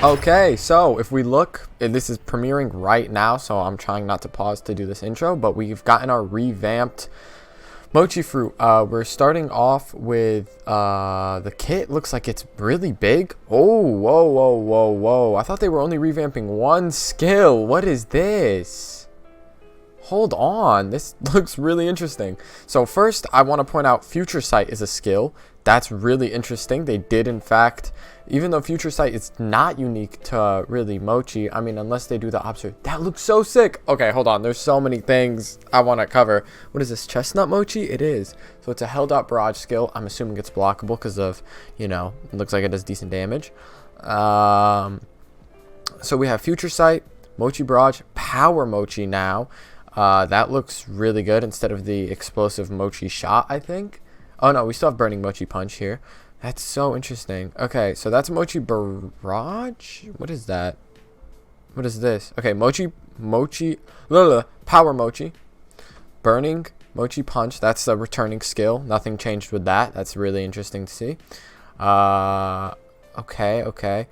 Okay, so if we look, this is premiering right now, so I'm trying not to pause to do this intro, but we've gotten our revamped Mochi fruit. We're starting off with the kit. Looks like it's really big. Oh, whoa. I thought they were only revamping one skill. What is this? Hold on, this looks really interesting. So first, I want to point out Future Sight is a skill. That's really interesting. They did, in fact, even though Future Sight is not unique to really Mochi, I mean, unless they do the observe. That looks so sick. Okay, hold on. There's so many things I want to cover. What is this, Chestnut Mochi? It is. So it's a held out barrage skill. I'm assuming it's blockable because of, you know, it looks like it does decent damage. So we have Future Sight, Mochi Barrage, Power Mochi now. That looks really good instead of the explosive Mochi Shot, I think. Oh no, we still have Burning Mochi Punch here. That's so interesting. Okay, so that's Mochi Barrage? What is that? What is this? Okay, Power Mochi. Burning Mochi Punch. That's the returning skill. Nothing changed with that. That's really interesting to see. Okay.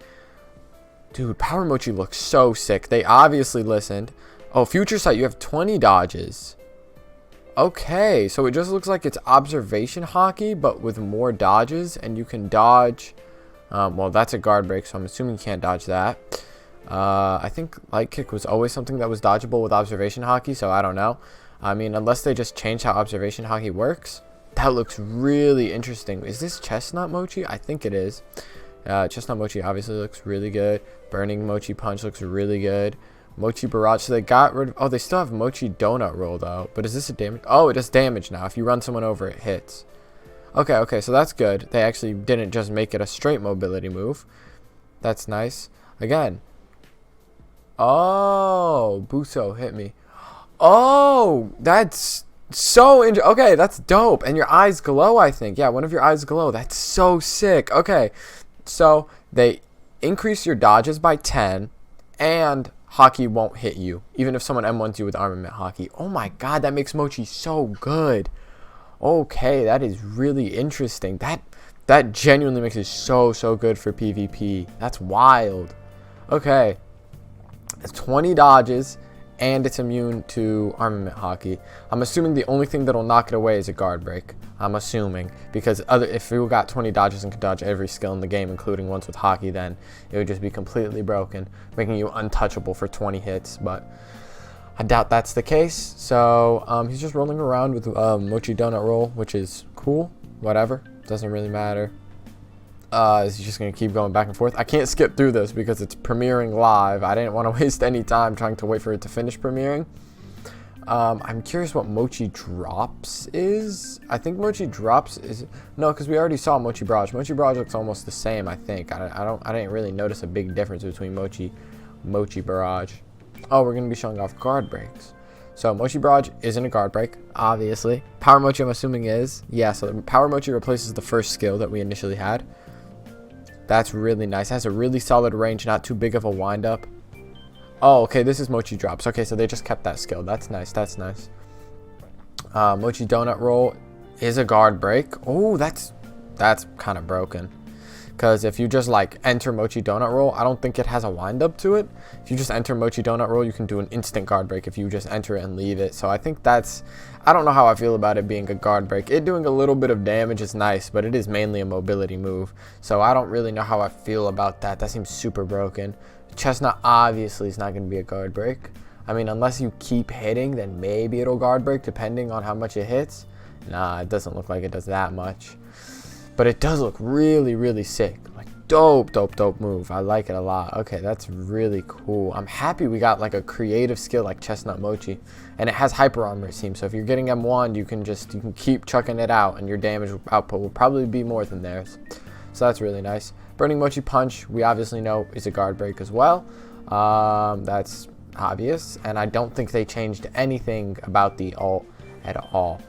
Dude, Power Mochi looks so sick. They obviously listened. Oh, Future Sight, you have 20 dodges. Okay, so it just looks like it's observation hockey, but with more dodges, and you can dodge. Well, that's a guard break, so I'm assuming you can't dodge that. I think light kick was always something that was dodgeable with observation hockey, so I don't know. I mean, unless they just change how observation hockey works. That looks really interesting. Is this Chestnut Mochi? I think it is. Chestnut Mochi obviously looks really good. Burning Mochi Punch looks really good. Mochi Barrage, so they got rid of, oh, they still have Mochi Donut Roll though, but is this a damage? Oh, it does damage now. If you run someone over, it hits. Okay, so that's good. They actually didn't just make it a straight mobility move. That's nice. Again. Oh, Buso hit me. Oh, that's so okay, that's dope. And your eyes glow, I think. Yeah, one of your eyes glow. That's so sick. Okay, so they increase your dodges by 10, and hockey won't hit you, even if someone M1s you with armament hockey. Oh my god, that makes Mochi so good. Okay, that is really interesting. That genuinely makes it so good for PvP. That's wild. Okay, it's 20 dodges, and it's immune to armament hockey. I'm assuming the only thing that'll knock it away is a guard break. I'm assuming, because if you got 20 dodges and could dodge every skill in the game, including ones with hockey, then it would just be completely broken, making you untouchable for 20 hits. But I doubt that's the case. So he's just rolling around with Mochi Donut Roll, which is cool. Whatever, doesn't really matter. He's just gonna keep going back and forth. I can't skip through this because it's premiering live. I didn't want to waste any time trying to wait for it to finish premiering. I'm curious what Mochi Drops is. I think Mochi Drops is no, because we already saw Mochi Barrage. Mochi Barrage looks almost the same. I think I didn't really notice a big difference between Mochi Barrage. Oh, we're gonna be showing off guard breaks. So Mochi Barrage isn't a guard break, obviously. Power Mochi, I'm assuming, is. Yeah, so Power Mochi replaces the first skill that we initially had. That's really nice. It has a really solid range, not too big of a wind-up. Oh, okay, this is Mochi Drops. Okay, so they just kept that skill. That's nice. Mochi Donut Roll is a guard break. Oh, that's kind of broken. Because if you just like enter Mochi Donut Roll, I don't think it has a wind-up to it. If you just enter Mochi Donut Roll, you can do an instant guard break if you just enter it and leave it. So I think I don't know how I feel about it being a guard break. It doing a little bit of damage is nice, but it is mainly a mobility move. So I don't really know how I feel about that. That seems super broken. Chestnut obviously is not going to be a guard break. I mean, unless you keep hitting, then maybe it'll guard break depending on how much it hits. Nah, it doesn't look like it does that much. But it does look really sick. Like, dope move. I like it a lot. Okay, that's really cool. I'm happy we got like a creative skill like Chestnut Mochi. And it has hyper armor, it seems. So if you're getting M1, you can keep chucking it out, and your damage output will probably be more than theirs. So that's really nice. Burning Mochi Punch, we obviously know, is a guard break as well. That's obvious. And I don't think they changed anything about the ult at all.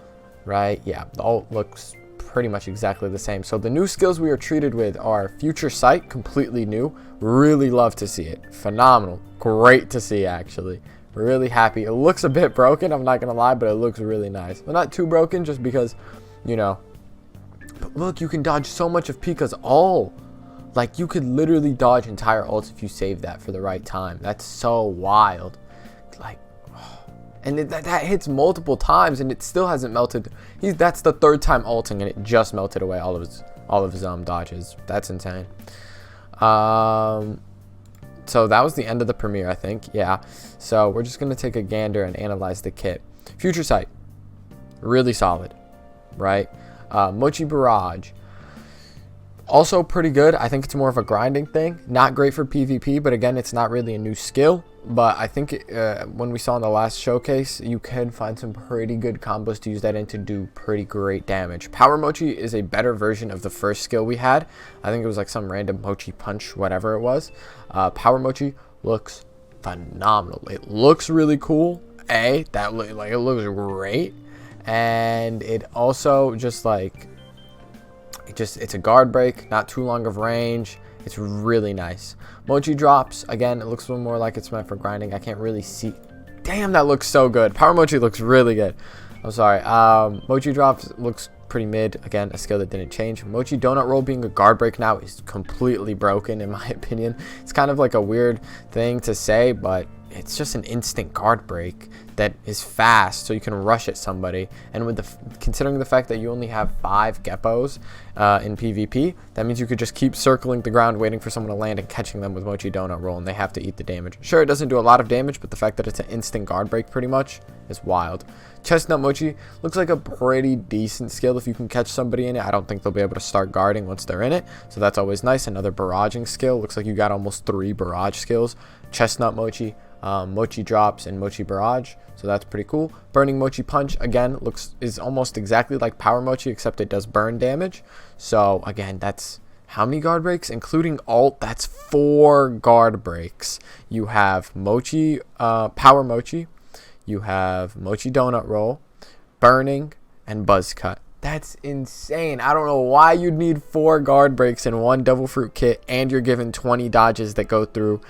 Right? Yeah, the ult looks pretty much exactly the same. So the new skills we are treated with are Future Sight, completely new. Really love to see it. Phenomenal. Great to see, actually. Really happy. It looks a bit broken, I'm not going to lie, but it looks really nice. Well, not too broken, just because, you know. But look, you can dodge so much of Pika's ult. Like, you could literally dodge entire ults if you save that for the right time. That's so wild. Like, and that hits multiple times, and it still hasn't melted. That's the third time ulting, and it just melted away all of his dodges. That's insane. So that was the end of the premiere, I think. Yeah. So we're just gonna take a gander and analyze the kit. Future Sight, really solid, right? Mochi Barrage, also pretty good. I think it's more of a grinding thing. Not great for PvP, but again, it's not really a new skill. But I think when we saw in the last showcase, you can find some pretty good combos to use that in to do pretty great damage. Power Mochi is a better version of the first skill we had. I think it was like some random Mochi Punch, whatever it was. Power Mochi looks phenomenal. It looks really cool. It looks great. And it also just like... It's a guard break, not too long of range. It's really nice. Mochi drops, again, it looks a little more like it's meant for grinding. I can't really see. Damn, that looks so good. Power Mochi looks really good. I'm sorry. Mochi drops looks pretty mid. Again, a skill that didn't change. Mochi Donut Roll being a guard break now is completely broken, in my opinion. It's kind of like a weird thing to say, but it's just an instant guard break that is fast, so you can rush at somebody. And with considering the fact that you only have 5 Geppos in PvP, that means you could just keep circling the ground, waiting for someone to land and catching them with Mochi Donut Roll, and they have to eat the damage. Sure, it doesn't do a lot of damage, but the fact that it's an instant guard break pretty much is wild. Chestnut Mochi looks like a pretty decent skill if you can catch somebody in it. I don't think they'll be able to start guarding once they're in it, so that's always nice. Another barraging skill. Looks like you got almost 3 barrage skills. Chestnut Mochi, Mochi Drops, and Mochi Barrage, so that's pretty cool. Burning Mochi Punch, again, is almost exactly like Power Mochi, except it does burn damage. So again, that's how many guard breaks, including ult? That's 4 guard breaks. You have Mochi, Power Mochi, you have Mochi Donut Roll, Burning, and Buzz Cut. That's insane. I don't know why you'd need 4 guard breaks in one Devil Fruit kit, and you're given 20 dodges that go through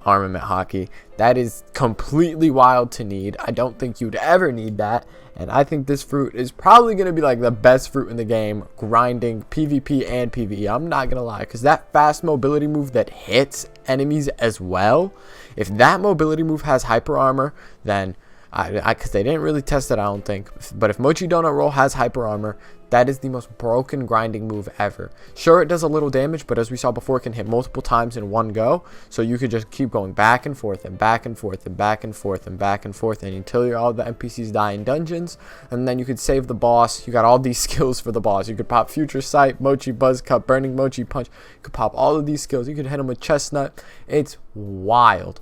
Armament Hockey. That is completely wild to need. I don't think you'd ever need that, and I think this fruit is probably going to be like the best fruit in the game, grinding PvP and PvE. I'm not going to lie, because that fast mobility move that hits enemies as well, if that mobility move has hyper armor, then because they didn't really test it, I don't think, but if Mochi Donut Roll has hyper armor, that is the most broken grinding move ever. Sure, it does a little damage, but as we saw before, it can hit multiple times in one go, so you could just keep going back and forth and back and forth and back and forth and back and forth, and until all the NPCs die in dungeons, and then you could save the boss. You got all these skills for the boss. You could pop Future Sight, Mochi Buzz Cut, Burning Mochi Punch. You could pop all of these skills. You could hit them with Chestnut. It's wild.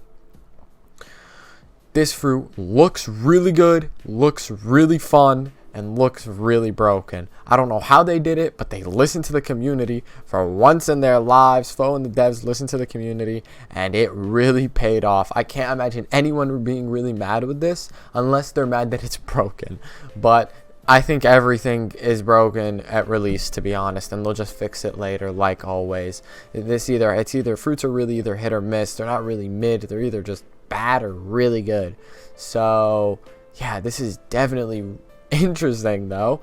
This fruit looks really good, looks really fun, and looks really broken. I don't know how they did it, but they listened to the community. For once in their lives, Fo and the devs listened to the community, and it really paid off. I can't imagine anyone being really mad with this, unless they're mad that it's broken. But I think everything is broken at release, to be honest, and they'll just fix it later, like always. It's either fruits are really either hit or miss. They're not really mid. They're either just bad or really good. So yeah, this is definitely interesting though.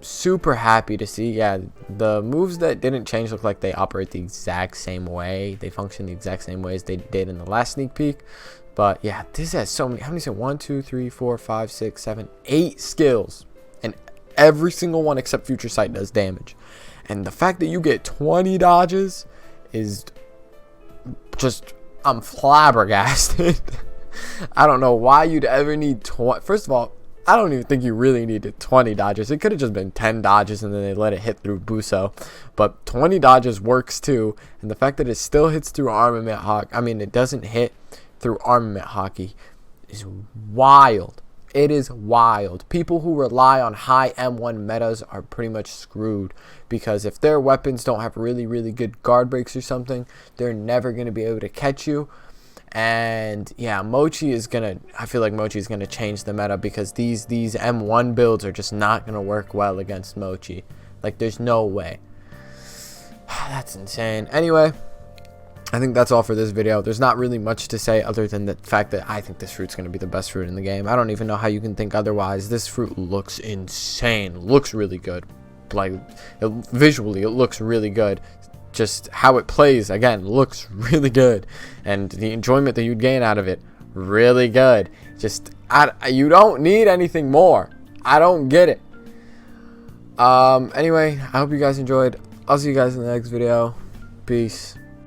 Super happy to see. Yeah, the moves that didn't change look like they operate the exact same way. They function the exact same way as they did in the last sneak peek. But yeah, this has so many. How many? 1, 2, 3, 4, 5, 6, 7, 8 skills, and every single one except Future Sight does damage. And the fact that you get 20 dodges is just, I'm flabbergasted. I don't know why you'd ever need 20. First of all, I don't even think you really needed 20 dodges. It could have just been 10 dodges and then they let it hit through Buso. But 20 dodges works too. And the fact that it still hits through Armament Hockey, I mean, it doesn't hit through Armament Hockey, is wild. It is wild. People who rely on high M1 metas are pretty much screwed, because if their weapons don't have really, really good guard breaks or something, they're never going to be able to catch you. And yeah, Mochi is gonna, I feel like Mochi is gonna change the meta, because these M1 builds are just not gonna work well against Mochi. Like, there's no way. That's insane. Anyway, I think that's all for this video. There's not really much to say other than the fact that I think this fruit's going to be the best fruit in the game. I don't even know how you can think otherwise. This fruit looks insane. Looks really good. Like, visually, it looks really good. Just how it plays, again, looks really good. And the enjoyment that you'd gain out of it, really good. Just, you don't need anything more. I don't get it. Anyway, I hope you guys enjoyed. I'll see you guys in the next video. Peace.